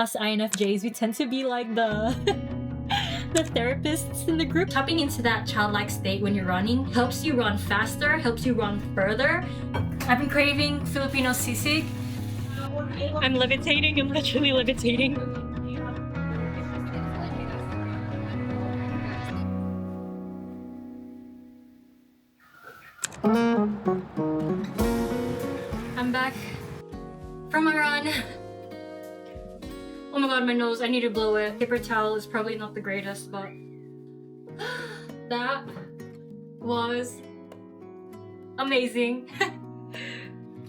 Us INFJs, we tend to be like the the therapists in the group. Tapping into that childlike state when you're running helps you run faster, helps you run further. I've been craving Filipino sisig. I'm levitating, I'm literally levitating. I'm back from my run. Oh my god, my nose, I need to blow it. Paper towel is probably not the greatest, but that was amazing.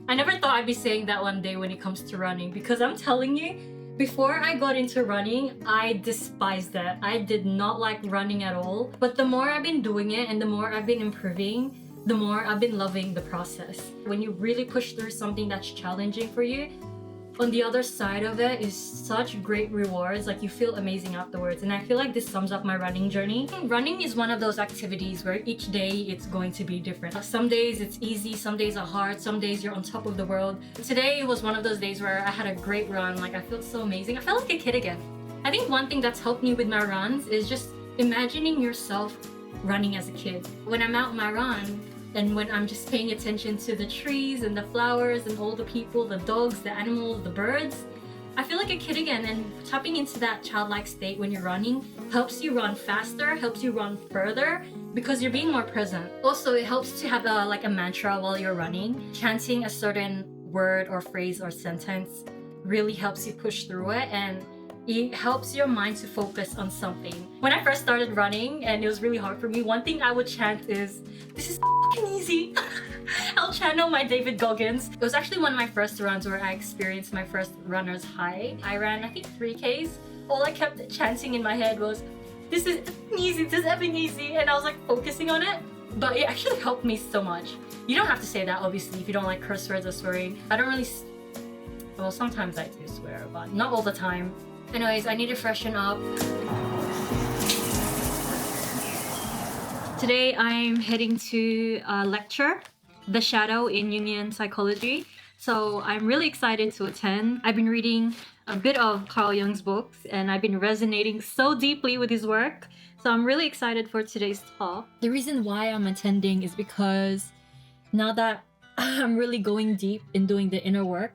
I never thought I'd be saying that one day when it comes to running, because I'm telling you, before I got into running, I despised that. I did not like running at all. But the more I've been doing it and the more I've been improving, the more I've been loving the process. When you really push through something that's challenging for you, on the other side of it is such great rewards. Like, you feel amazing afterwards. And I feel like this sums up my running journey. Running is one of those activities where each day it's going to be different. Some days it's easy, some days are hard, some days you're on top of the world. Today was one of those days where I had a great run. Like, I felt so amazing. I felt like a kid again. I think one thing that's helped me with my runs is just imagining yourself running as a kid. When I'm out on my run, and when I'm just paying attention to the trees and the flowers and all the people, the dogs, the animals, the birds, I feel like a kid again. And tapping into that childlike state when you're running helps you run faster, helps you run further, because you're being more present. Also, it helps to have a mantra while you're running. Chanting a certain word or phrase or sentence really helps you push through it, and it helps your mind to focus on something. When I first started running and it was really hard for me, one thing I would chant is, "This is fucking easy." I'll channel my David Goggins. It was actually one of my first runs where I experienced my first runner's high. I ran, I think, 3Ks. All I kept chanting in my head was, "This is easy, this is effing easy." And I was like focusing on it. But it actually helped me so much. You don't have to say that, obviously, if you don't like curse words or swearing. I don't really... Well, sometimes I do swear, but not all the time. Anyways, I need to freshen up. Today I'm heading to a lecture, The Shadow in Jungian Psychology. So I'm really excited to attend. I've been reading a bit of Carl Jung's books and I've been resonating so deeply with his work. So I'm really excited for today's talk. The reason why I'm attending is because now that I'm really going deep in doing the inner work,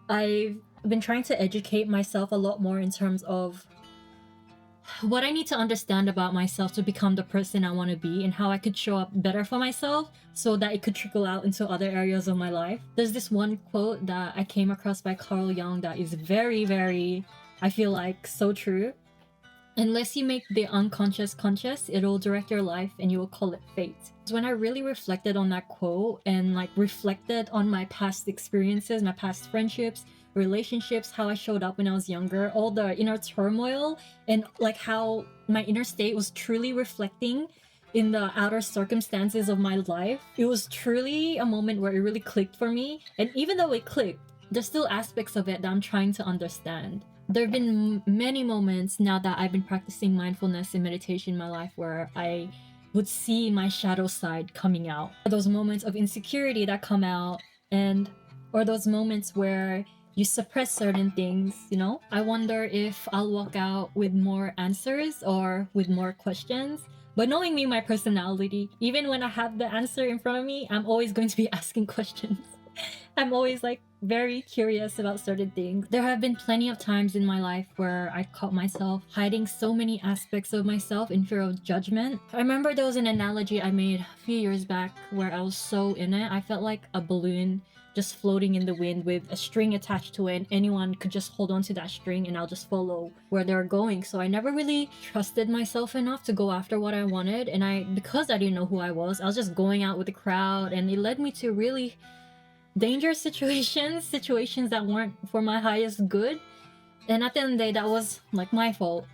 I've been trying to educate myself a lot more in terms of what I need to understand about myself to become the person I want to be, and how I could show up better for myself so that it could trickle out into other areas of my life. There's this one quote that I came across by Carl Jung that is very, very, I feel like, so true. Unless you make the unconscious conscious, it'll direct your life and you will call it fate. So when I really reflected on that quote and reflected on my past experiences, my past friendships, relationships, how I showed up when I was younger, all the inner turmoil, and how my inner state was truly reflecting in the outer circumstances of my life, it was truly a moment where it really clicked for me. And even though it clicked, there's still aspects of it that I'm trying to understand. There have been many moments now that I've been practicing mindfulness and meditation in my life where I would see my shadow side coming out. Those moments of insecurity that come out, or those moments where you suppress certain things, I wonder if I'll walk out with more answers or with more questions. But knowing me, my personality, even when I have the answer in front of me, I'm always going to be asking questions. I'm always very curious about certain things. There have been plenty of times in my life where I caught myself hiding so many aspects of myself in fear of judgment. I remember there was an analogy I made a few years back where I was so in it. I felt like a balloon just floating in the wind with a string attached to it, and anyone could just hold on to that string and I'll just follow where they're going. So I never really trusted myself enough to go after what I wanted, and because I didn't know who I was just going out with the crowd, and it led me to really dangerous situations that weren't for my highest good. And at the end of the day, that was my fault.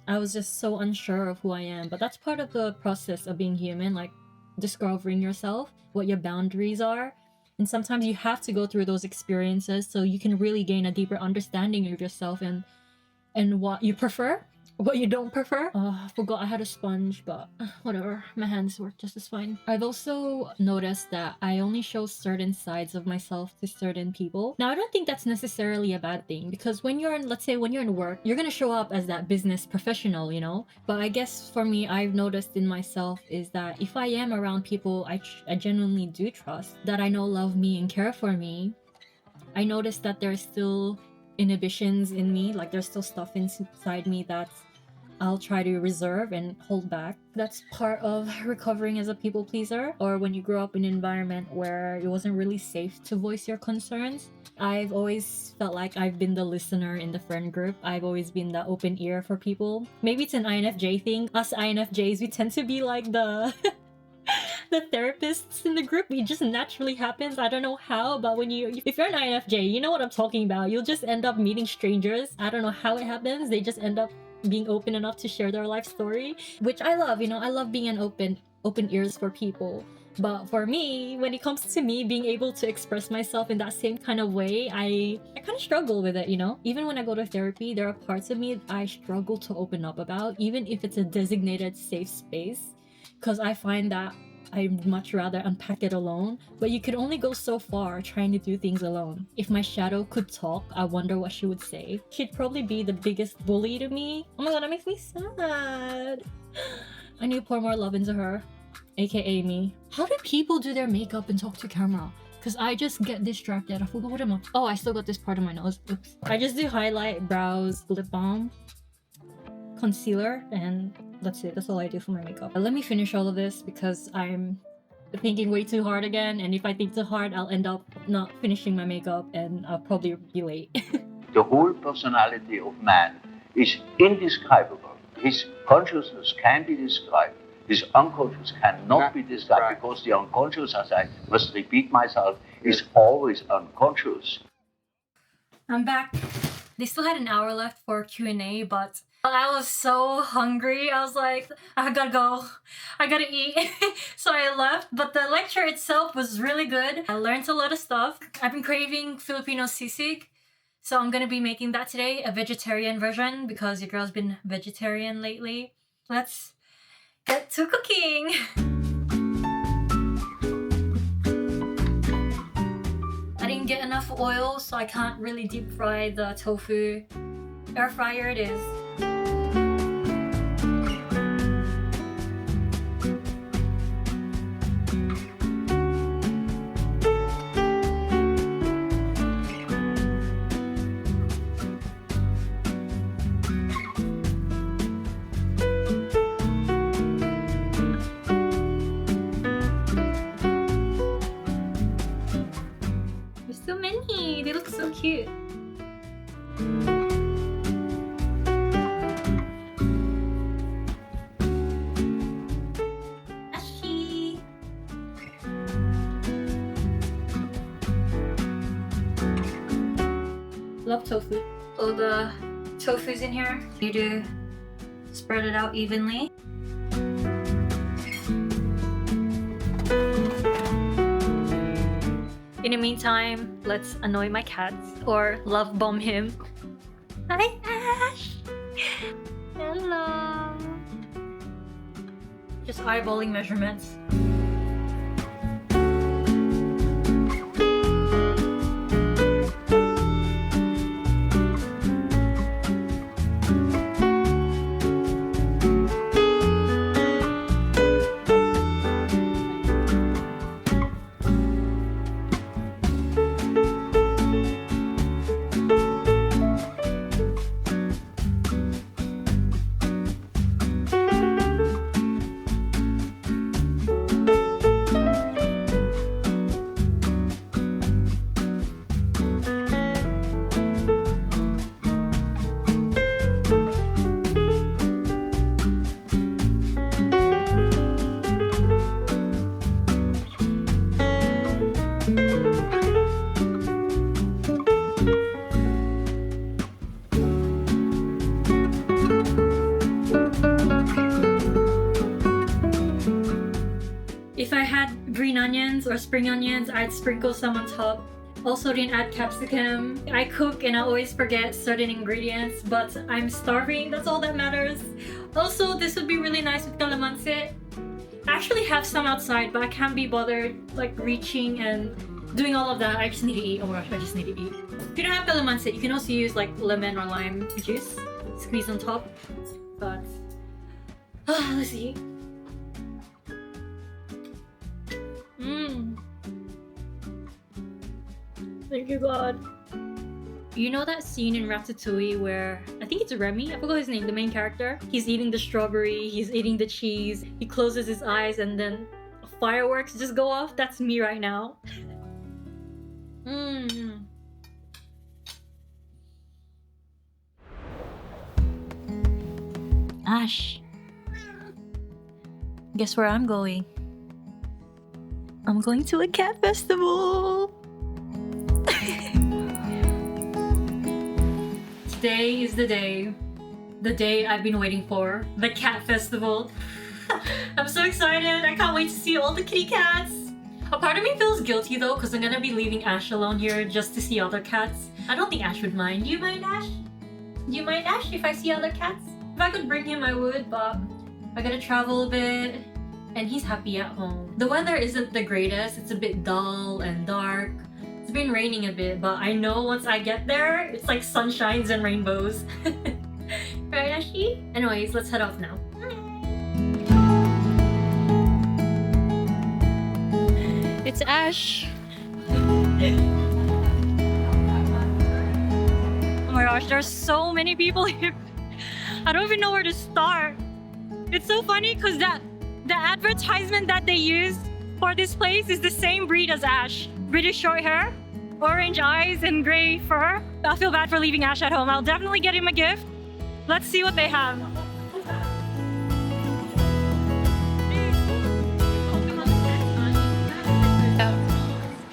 I was just so unsure of who I am. But that's part of the process of being human, discovering yourself, what your boundaries are. And sometimes you have to go through those experiences so you can really gain a deeper understanding of yourself and what you prefer What you don't prefer? I forgot I had a sponge, but whatever. My hands work just as fine. I've also noticed that I only show certain sides of myself to certain people. Now, I don't think that's necessarily a bad thing, because when you're in, let's say when you're in work, you're gonna show up as that business professional, you know? But I guess for me, I've noticed in myself is that if I am around people I genuinely do trust, that I know love me and care for me, I noticed that there's still inhibitions in me, like there's still stuff inside me that I'll try to reserve and hold back. That's part of recovering as a people pleaser, or when you grow up in an environment where it wasn't really safe to voice your concerns. I've always felt like I've been the listener in the friend group. I've always been the open ear for people. Maybe it's an INFJ thing. Us INFJs, we tend to be like the the therapists in the group. It just naturally happens. I don't know how, but if you're an INFJ, you know what I'm talking about. You'll just end up meeting strangers. I don't know how it happens. They just end up being open enough to share their life story, which I love. I love being an open ears for people. But for me, when it comes to me being able to express myself in that same kind of way, I kind of struggle with it, Even when I go to therapy, there are parts of me I struggle to open up about, even if it's a designated safe space, because I find that I'd much rather unpack it alone. But you could only go so far trying to do things alone. If my shadow could talk, I wonder what she would say. She'd probably be the biggest bully to me. Oh my god, that makes me sad. I need to pour more love into her, aka me. How do people do their makeup and talk to camera? Because I just get distracted. I forgot what I'm up to. Oh, I still got this part of my nose. Oops. I just do highlight, brows, lip balm, concealer, and that's it. That's all I do for my makeup. Let me finish all of this because I'm thinking way too hard again, and if I think too hard, I'll end up not finishing my makeup and I'll probably be late. The whole personality of man is indescribable. His consciousness can be described. His unconscious cannot be described, because the unconscious, as I must repeat myself, is always unconscious. I'm back. They still had an hour left for Q&A, but I was so hungry. I was like, I gotta go. I gotta eat. So I left, but the lecture itself was really good. I learned a lot of stuff. I've been craving Filipino sisig, so I'm gonna be making that today, a vegetarian version, because your girl's been vegetarian lately. Let's get to cooking. I didn't get enough oil, so I can't really deep fry the tofu. Air fryer it is. There's so many. They look so cute. Love tofu. All the tofu's in here. You do spread it out evenly. In the meantime, let's annoy my cats or love bomb him. Hi, Ash. Hello. Just eyeballing measurements. If I had green onions or spring onions, I'd sprinkle some on top. Also didn't add capsicum. I cook and I always forget certain ingredients, but I'm starving, that's all that matters. Also, this would be really nice with calamansi. I actually have some outside, but I can't be bothered like reaching and doing all of that. I just need to eat. Oh my gosh, I just need to eat. If you don't have calamansi, you can also use like lemon or lime juice. Squeeze on top. But let's see. Thank you, God. You know that scene in Ratatouille where I think it's Remy, I forgot his name, the main character. He's eating the strawberry, he's eating the cheese, he closes his eyes and then fireworks just go off? That's me right now. Ash, guess where I'm going? I'm going to a cat festival. Today is the day I've been waiting for, the cat festival. I'm so excited. I can't wait to see all the kitty cats. A part of me feels guilty though, because I'm gonna be leaving Ash alone here just to see other cats. I don't think Ash would mind. Do you mind, Ash? Do you mind, Ash, if I see other cats? If I could bring him, I would, but I gotta travel a bit, and he's happy at home. The weather isn't the greatest. It's a bit dull and dark. It's been raining a bit, but I know once I get there, it's like sunshines and rainbows. Right, Ashy? Anyways, let's head off now. It's Ash. Oh my gosh, there's so many people here. I don't even know where to start. It's so funny because the advertisement that they used for this place is the same breed as Ash. British short hair, orange eyes, and gray fur. I feel bad for leaving Ash at home. I'll definitely get him a gift. Let's see what they have.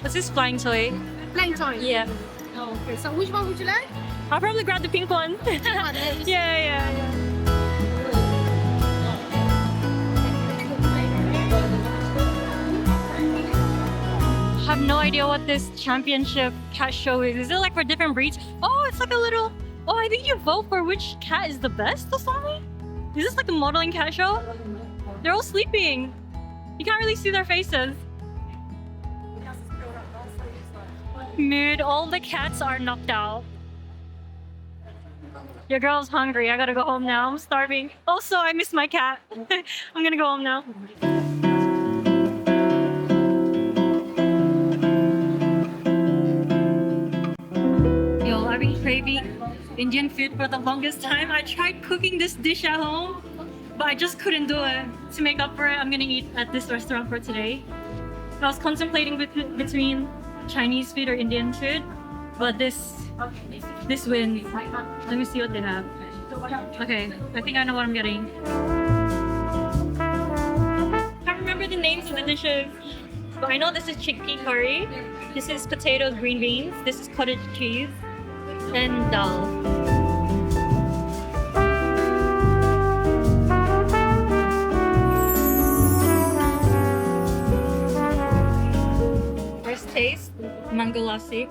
What's this flying toy? Flying toy? Yeah. Oh, okay. So which one would you like? I'll probably grab the pink one. Yeah. I have no idea what this championship cat show is. Is it like for different breeds? Oh, it's like a little... Oh, I think you vote for which cat is the best or something? Is this like a modeling cat show? They're all sleeping. You can't really see their faces. Mood, all the cats are knocked out. Your girl's hungry. I gotta go home now. I'm starving. Also, I miss my cat. I'm gonna go home now. I've been craving Indian food for the longest time. I tried cooking this dish at home, but I just couldn't do it. To make up for it, I'm gonna eat at this restaurant for today. I was contemplating between Chinese food or Indian food, but this wins. Let me see what they have. Okay, I think I know what I'm getting. Can't remember the names of the dishes, but I know this is chickpea curry. This is potatoes, green beans. This is cottage cheese. And dal. First taste, mango lassi.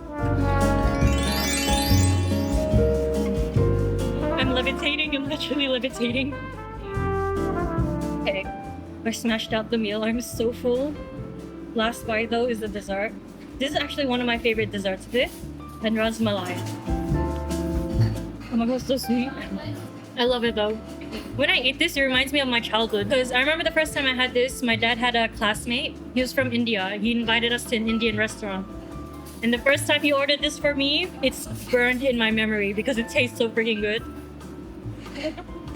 I'm levitating, I'm literally levitating. Okay, I smashed out the meal, I'm so full. Last bite though is the dessert. This is actually one of my favorite desserts, this and ras malai. Oh my god, so sweet. I love it though. When I eat this, it reminds me of my childhood. Because I remember the first time I had this, my dad had a classmate. He was from India. He invited us to an Indian restaurant. And the first time he ordered this for me, it's burned in my memory because it tastes so freaking good.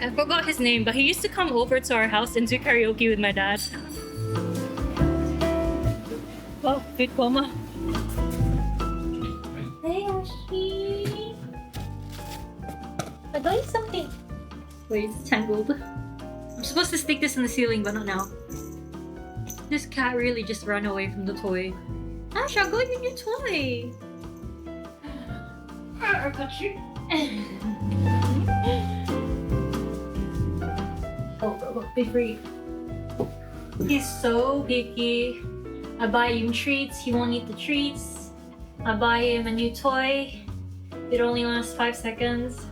I forgot his name, but he used to come over to our house and do karaoke with my dad. Oh, food coma. Hey, Ashi. I'm doing something. Wait, it's tangled. I'm supposed to stick this in the ceiling, but not now. This cat really just ran away from the toy. Ash, I'll go get your toy. I got you. Oh, be free. He's so picky. I buy him treats, he won't eat the treats. I buy him a new toy. It only lasts 5 seconds.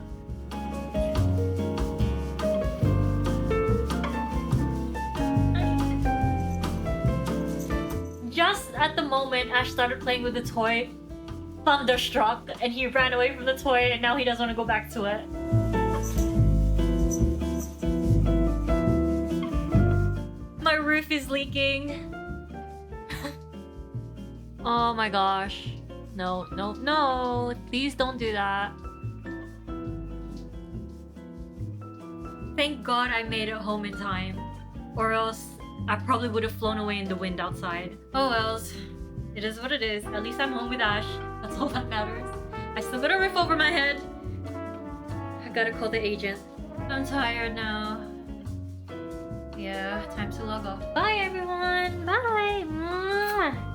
Just at the moment Ash started playing with the toy, thunder struck and he ran away from the toy and now he doesn't want to go back to it. My roof is leaking. Oh my gosh. No, no, no. Please don't do that. Thank God I made it home in time. Or else I probably would have flown away in the wind outside. Oh wells. It is what it is. At least I'm home with Ash. That's all that matters. I still got a roof over my head. I gotta call the agent. I'm tired now. Yeah, time to log off. Bye everyone. Bye. Mwah.